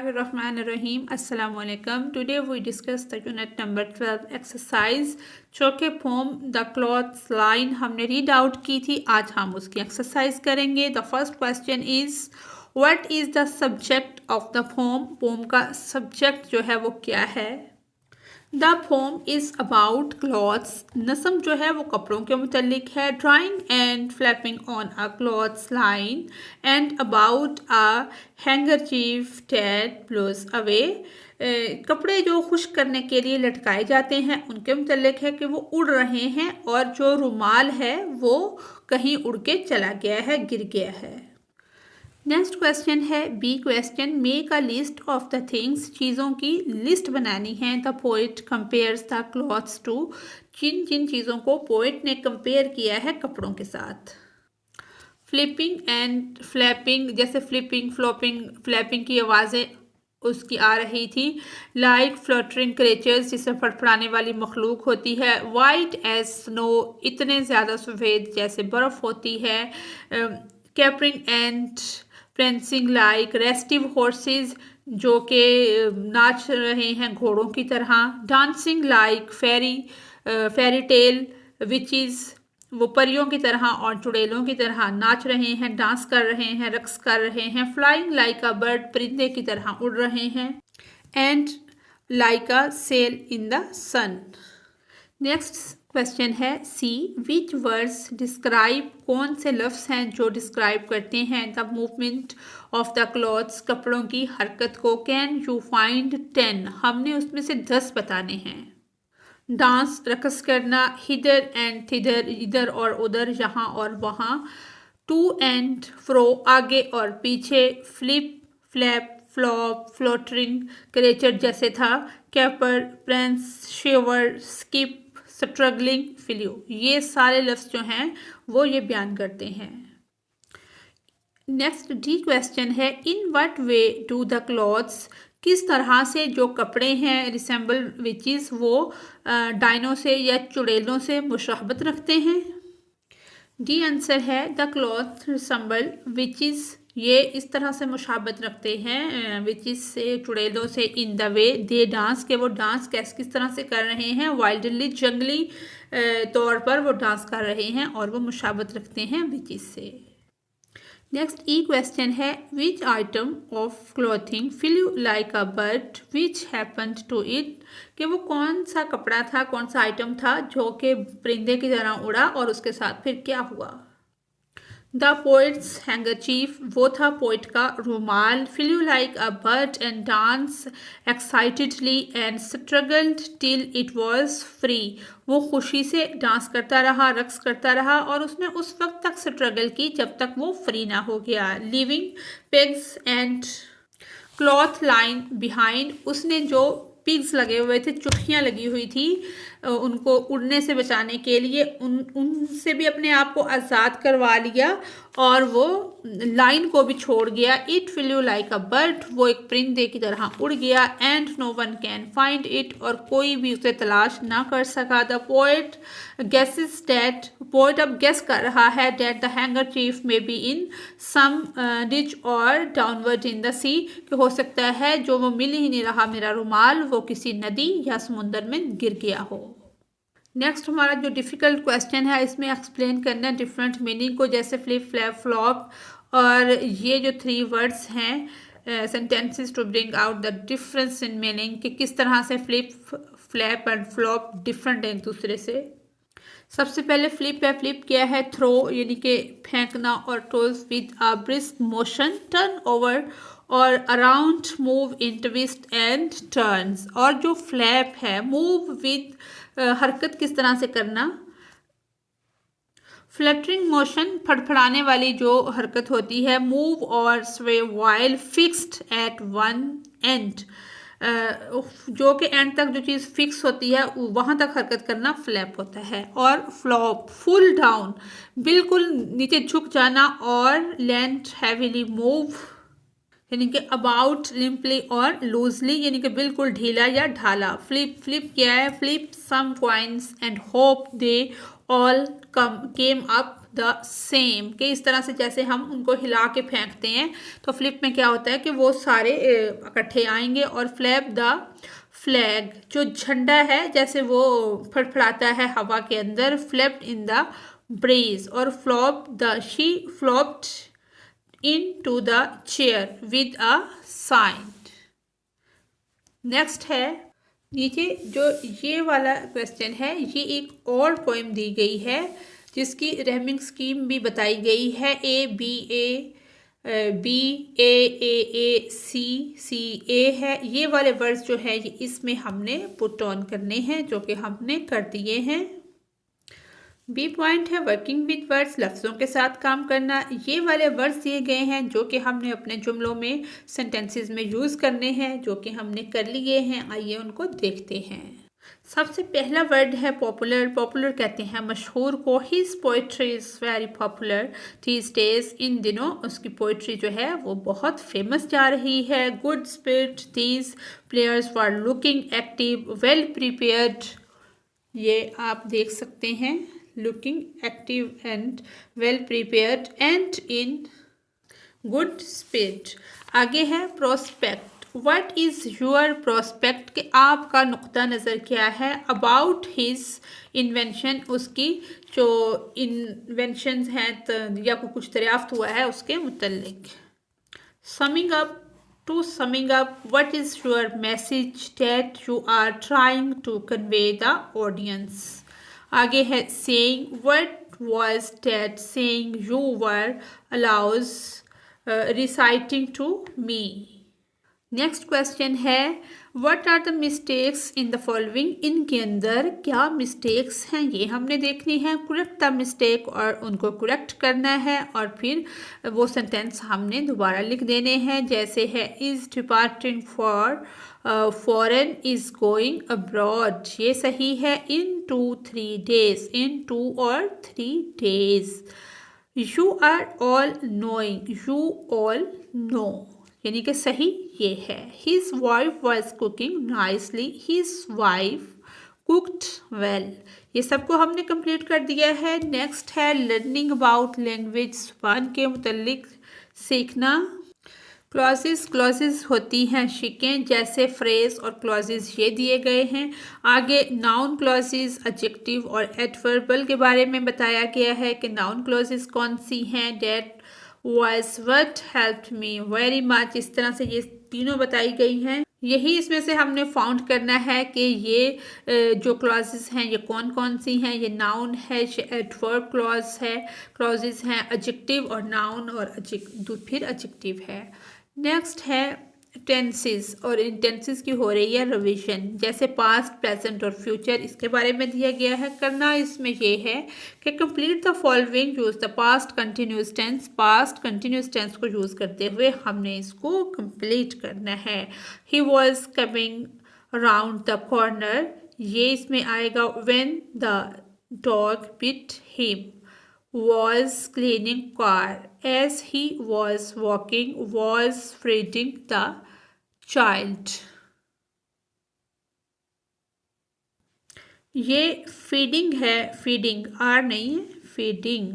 Bismillahirrahmanirrahim. Assalamu alaikum. Today we discuss the unit number 12 exercise चौके from the clothes line हमने read out की थी. आज हम उसकी एक्सरसाइज करेंगे. The first question is what is the subject of the poem. Poem का subject जो है वो क्या है. The poem is about clothes. नस्म जो है वो कपड़ों के मुतल्लिक है. Drying and flapping on a clothes line and about a handkerchief that blows away. कपड़े जो खुश्क करने के लिए लटकाए जाते हैं उनके मुतल्लिक है कि वो उड़ रहे हैं और जो रुमाल है वो कहीं उड़ के चला गया है, गिर गया है. नेक्स्ट क्वेश्चन है B question. Make a list of the things. चीज़ों की लिस्ट बनानी है. The poet compares the clothes to. जिन जिन चीज़ों को पोइट ने कंपेयर किया है कपड़ों के साथ. फ्लिपिंग एंड फ्लैपिंग, जैसे फ्लिपिंग फ्लॉपिंग फ्लैपिंग की आवाज़ें उसकी आ रही थी. लाइक फ्लटरिंग क्रिएचर्स, जिसमें फड़फड़ाने वाली मखलूक होती है. वाइट एज स्नो, इतने ज़्यादा सफ़ेद जैसे बर्फ़ होती है. कैपरिंग and prancing like restive horses, जो कि नाच रहे हैं घोड़ों की तरह. Dancing like fairy tale witches, वो परियों की तरह और चुड़ैलों की तरह नाच रहे हैं, डांस कर रहे हैं, रक्स कर रहे हैं. फ्लाइंग लाइक अ बर्ड, परिंदे की तरह उड़ रहे हैं. And like a sail in the sun. Next question है सी. विच वर्ड्स डिस्क्राइब. कौन से लफ्ज़ हैं जो डिस्क्राइब करते हैं the movement of the clothes, कपड़ों की हरकत को. Can you find 10. हमने उसमें से 10 बताने हैं. डांस, रक्स करना. हिदर एंड थिदर, इधर और उधर, यहाँ और वहाँ. टू एंड फ्रो, आगे और पीछे. फ्लिप फ्लैप फ्लॉप फ्लोटरिंग क्रिएचर जैसे था. कैपर प्रेंस शेवर स्किप स्ट्रगलिंग फ्लू. ये सारे लफ्ज़ जो हैं वो ये बयान करते हैं. नेक्स्ट डी क्वेश्चन है. In what way do the clothes. किस तरह से जो कपड़े हैं रिसेंबल विचेस, वो डायनों से या चुड़ैलों से मुशाबत रखते हैं. डी आंसर है द क्लॉथ रिसेंबल विचेस. ये इस तरह से मुशाबत रखते हैं विचेस से, चुड़ैलों से. In the way they dance, के वो डांस किस तरह से कर रहे हैं. वाइल्डली, जंगली तौर पर वो डांस कर रहे हैं और वो मुशाबत रखते हैं विचेस से. नेक्स्ट ई क्वेश्चन है. Which item of clothing flew like a bird which happened to it. कि वो कौन सा कपड़ा था, कौन सा आइटम था जो कि परिंदे की तरह उड़ा और उसके साथ फिर क्या हुआ. द पोइट्स हैंगरचीफ, वो था पोइट का रुमाल. Flu like a bird and dance excitedly and struggled till it was free. वो खुशी से डांस करता रहा, रक्स करता रहा और उसने उस वक्त तक स्ट्रगल की जब तक वो फ्री ना हो गया. Living pigs and cloth line behind, उसने जो पिग्स लगे हुए थे, चुखियाँ लगी हुई थी, उनको उड़ने से बचाने के लिए उनसे भी अपने आप को आज़ाद करवा लिया और वो लाइन को भी छोड़ गया. It flew like a bird, वो एक परिंदे की तरह उड़ गया. And no one can find it, और कोई भी उसे तलाश ना कर सका. The poet guesses that, poet अब गेस कर रहा है that the handkerchief may be in some ditch or downward in the sea, कि हो सकता है जो वो मिल ही नहीं रहा मेरा रुमाल, वो किसी नदी या समुंदर में गिर गया हो. नेक्स्ट हमारा जो डिफ़िकल्ट क्वेश्चन है, इसमें एक्सप्लेन करना है डिफरेंट मीनिंग को, जैसे फ्लिप फ्लैप फ्लॉप. और ये जो 3 वर्ड्स हैं sentences to bring out the difference in meaning, कि किस तरह से flip flap and flop different है एक दूसरे से. सबसे पहले फ्लिप है. फ्लिप क्या है. थ्रो यानी कि फेंकना, और toss with a brisk motion. Turn over और around, move in twist and turns. और जो फ्लैप है, मूव विद, हरकत किस तरह से करना. फ्लटरिंग मोशन, फड़फड़ाने वाली जो हरकत होती है. मूव और स्वे while fixed at one and, जो कि एंड तक जो चीज़ फिक्स होती है वहाँ तक हरकत करना फ्लैप होता है. और फ्लॉप फुल डाउन, बिल्कुल नीचे झुक जाना. और लैंड हैवीली मूव यानी कि अबाउट लिम्पली और लूजली यानी कि बिल्कुल ढीला या ढाला. फ्लिप क्या है. Flip some coins and hope they all came up. The same, कि इस तरह से जैसे हम उनको हिला के फेंकते हैं तो फ्लिप में क्या होता है कि वो सारे इकट्ठे आएंगे। और फ्लैप द फ्लैग, जो झंडा है जैसे वो फड़फड़ाता है हवा के अंदर, फ्लैप्ड इन द ब्रीज। और flop the, she flopped into the chair with a sigh. Next है नीचे जो ये वाला क्वेश्चन है, ये एक और पोएम दी गई है जिसकी रैमिंग स्कीम भी बताई गई है। ए बी ए बी ए सी सी ए है। ये वाले वर्ड्स जो है ये इसमें हमने पुट ऑन करने हैं, जो कि हमने कर दिए हैं। बी पॉइंट है वर्किंग विद वर्ड्स, लफ्ज़ों के साथ काम करना। ये वाले वर्ड्स दिए गए हैं जो कि हमने अपने जुमलों में सेंटेंसेस में यूज़ करने हैं, जो कि हमने कर लिए हैं। आइए उनको देखते हैं। सबसे पहला वर्ड है पॉपुलर। पॉपुलर कहते हैं मशहूर को। His poetry is very popular these days, इन दिनों उसकी पोइट्री जो है वो बहुत फेमस जा रही है। Good spirit, these players were looking active, well prepared, ये आप देख सकते हैं, looking active and well prepared and in good spirit। आगे है prospect। What is your prospect, कि आपका नुक्ता नज़र क्या है। About his invention, उसकी जो inventions हैं या कुछ दरियाफ्त हुआ है उसके मुतल्लिक। Summing up, to summing up, what is your message that you are trying to convey the audience। आगे है saying, what was that saying you were allows reciting to me। Next question है what are the mistakes in the following, इनके अंदर क्या mistakes हैं ये हमने देखनी है। करेक्ट द मिस्टेक, और उनको करेक्ट करना है, और फिर वो सेंटेंस हमने दोबारा लिख देने हैं। जैसे है is departing for foreign, is going abroad, ये सही है। इन 2-3 days, इन 2 और 3 days। You are all knowing, you all know, यानी कि सही ये है। His wife was cooking nicely, his wife cooked well, ये सबको हमने कंप्लीट कर दिया है। नेक्स्ट है लर्निंग अबाउट लैंग्वेज, ज़ुबान के मुतल्लिक सीखना। क्लॉजेस, क्लॉजेस होती हैं शिकें, जैसे फ्रेज और क्लॉजेस ये दिए गए हैं। आगे नाउन क्लॉजेस, एडजेक्टिव और एडवर्बल के बारे में बताया गया है कि नाउन क्लॉजेस कौन सी हैं। That was what helped me very much, इस तरह से ये तीनों बताई गई हैं। यही इसमें से हमने फाउंड करना है कि ये जो क्लॉजेस हैं ये कौन कौन सी हैं। ये नाउन है, ये एडवर्ब क्लॉज है, क्लॉजेस हैं एडजेक्टिव और नाउन, और फिर एडजेक्टिव है। नेक्स्ट है टेंसेस, और इन टेंसेस की हो रही है रिवीजन, जैसे पास्ट, प्रेजेंट और फ्यूचर, इसके बारे में दिया गया है। करना इसमें ये है कि complete the following, use the past continuous tense. Past continuous tense को यूज़ करते हुए हमने इसको कंप्लीट करना है। He was coming around the corner, ये इसमें आएगा। When the dog bit him, was cleaning car, as he was walking, was feeding the child। ये feeding है, feeding आर नहीं है, feeding।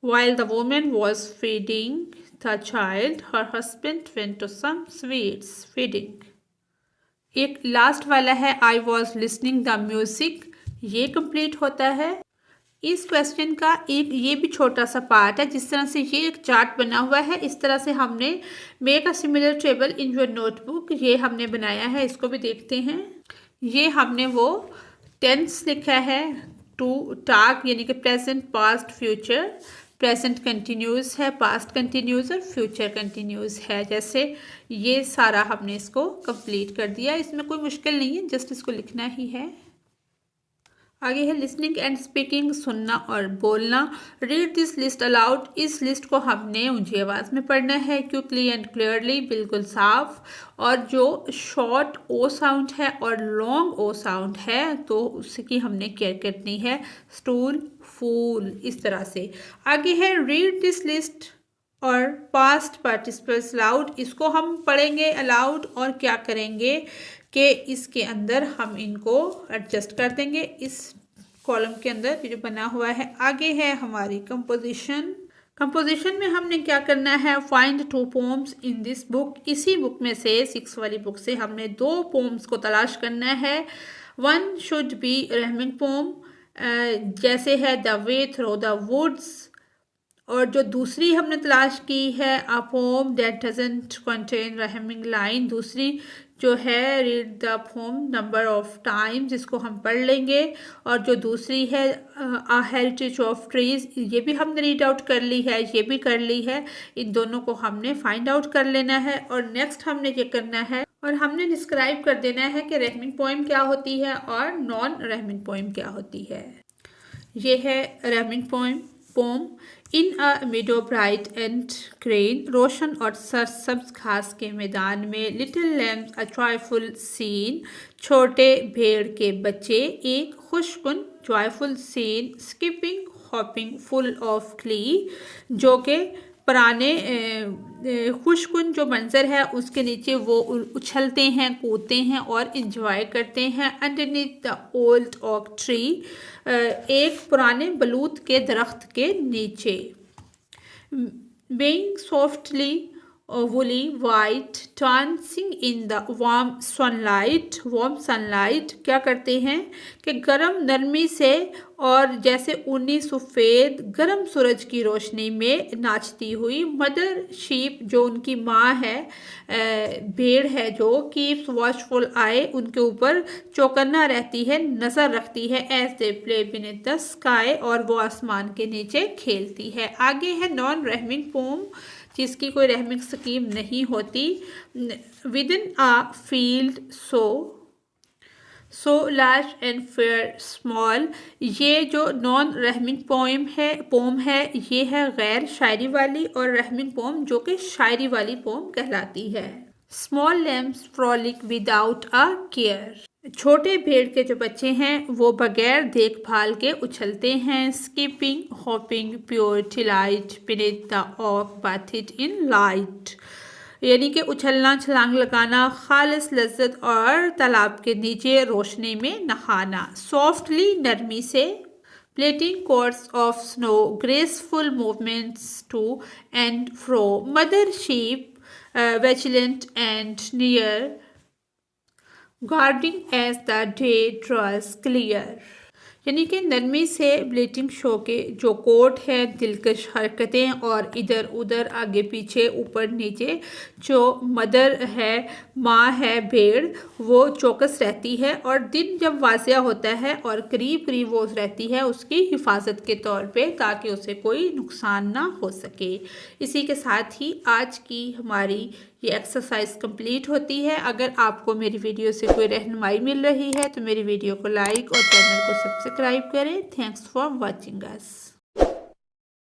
While the woman was feeding the child, her husband went to some sweets, feeding। एक last वाला है I was listening the music, ये complete होता है। इस क्वेश्चन का एक ये भी छोटा सा पार्ट है, जिस तरह से ये एक चार्ट बना हुआ है, इस तरह से हमने make a similar table in your notebook, ये हमने बनाया है। इसको भी देखते हैं। ये हमने वो टेंस लिखा है, टू टाक, यानी कि present, past, future. Present continuous है, पास्ट कंटिन्यूस और फ्यूचर कंटिन्यूस है। जैसे ये सारा हमने इसको कंप्लीट कर दिया। इसमें कोई मुश्किल नहीं है, जस्ट इसको लिखना ही है। आगे है लिसनिंग एंड स्पीकिंग, सुनना और बोलना। रीड दिस लिस्ट अलाउड, इस लिस्ट को हमने ऊंची आवाज़ में पढ़ना है। क्विकली एंड क्लियरली, बिल्कुल साफ। और जो शॉर्ट ओ साउंड है और लॉन्ग ओ साउंड है तो उसकी हमने केयर करनी है। स्टूल, फूल, इस तरह से। आगे है रीड दिस लिस्ट और पास्ट पार्टिसिपल्स अलाउड, इसको हम पढ़ेंगे अलाउड, और क्या करेंगे कि इसके अंदर हम इनको एडजस्ट कर देंगे, इस कॉलम के अंदर ये जो बना हुआ है। आगे है हमारी कंपोजिशन। कंपोजिशन में हमने क्या करना है, find 2 poems in this book. इसी बुक में से 6 वाली बुक से हमने 2 पोम्स को तलाश करना है। 1 शुड बी रहमिंग पोम, जैसे है the way through the woods, और जो दूसरी हमने तलाश की है a poem that doesn't contain rhyming line, दूसरी जो है read the poem number of time, जिसको हम पढ़ लेंगे। और जो दूसरी है अ हेरिटेज ऑफ ट्रीज, ये भी हमने रीड आउट कर ली है, ये भी कर ली है। इन दोनों को हमने फाइंड आउट कर लेना है। और नेक्स्ट हमने ये करना है और हमने डिस्क्राइब कर देना है कि रहमिंग पोइम क्या होती है और नॉन रहमिंग पोइम क्या होती है। ये है rhyming poem. In a meadow bright and green, रोशन और सरसब्ज घास के मैदान में, little lambs a joyful scene, छोटे भेड़ के बच्चे एक खुशकुन joyful scene, skipping hopping full of glee, जो कि पुराने खुशकुन जो मंजर है उसके नीचे वो उछलते हैं, कूदते हैं और इंजॉय करते हैं। Underneath the old oak tree, एक पुराने बलूत के दरख्त के नीचे। Being softly woolly white dancing in the warm sunlight, क्या करते हैं कि गर्म नरमी से और जैसे ऊनी सफ़ेद गर्म सूरज की रोशनी में नाचती हुई। मदर शीप, जो उनकी माँ है, भेड़ है, जो कीप्स वॉचफुल आई, उनके ऊपर चौकन्ना रहती है, नज़र रखती है। As they play beneath the sky, और वो आसमान के नीचे खेलती है। आगे है नॉन रहमिंग पोम, जिसकी कोई रहमिंग स्कीम नहीं होती। Within a field so large and fair small, ये जो नॉन रहमिंग पोम है ये है गैर शायरी वाली, और रहमिंग पोम जो कि शायरी वाली पोम कहलाती है। Small lambs frolic without a care, छोटे भेड़ के जो बच्चे हैं वो बगैर देखभाल के उछलते हैं। Skipping hopping pure delight beneath the oak bathed in light, यानी कि उछलना छलांग लगाना, खालिस लज्जत और तालाब के नीचे रोशनी में नहाना। सॉफ्टली नरमी से, plaiting cords of snow, graceful movements to and fro, mother sheep vigilant and near, guarding as the day draws clear, यानी कि नरमी से ब्लीटिंग शो के जो कोट है, दिलकश हरकतें और इधर उधर आगे पीछे ऊपर नीचे, जो मदर है, माँ है भेड़, वो चौकस रहती है। और दिन जब वाज़िया होता है और करीब करीब वो रहती है उसकी हिफाजत के तौर पे, ताकि उसे कोई नुकसान ना हो सके। इसी के साथ ही आज की हमारी ये एक्सरसाइज कंप्लीट होती है। अगर आपको मेरी वीडियो से कोई रहनुमाई मिल रही है तो मेरी वीडियो को लाइक और चैनल को सब्सक्राइब करें। Thanks for watching us.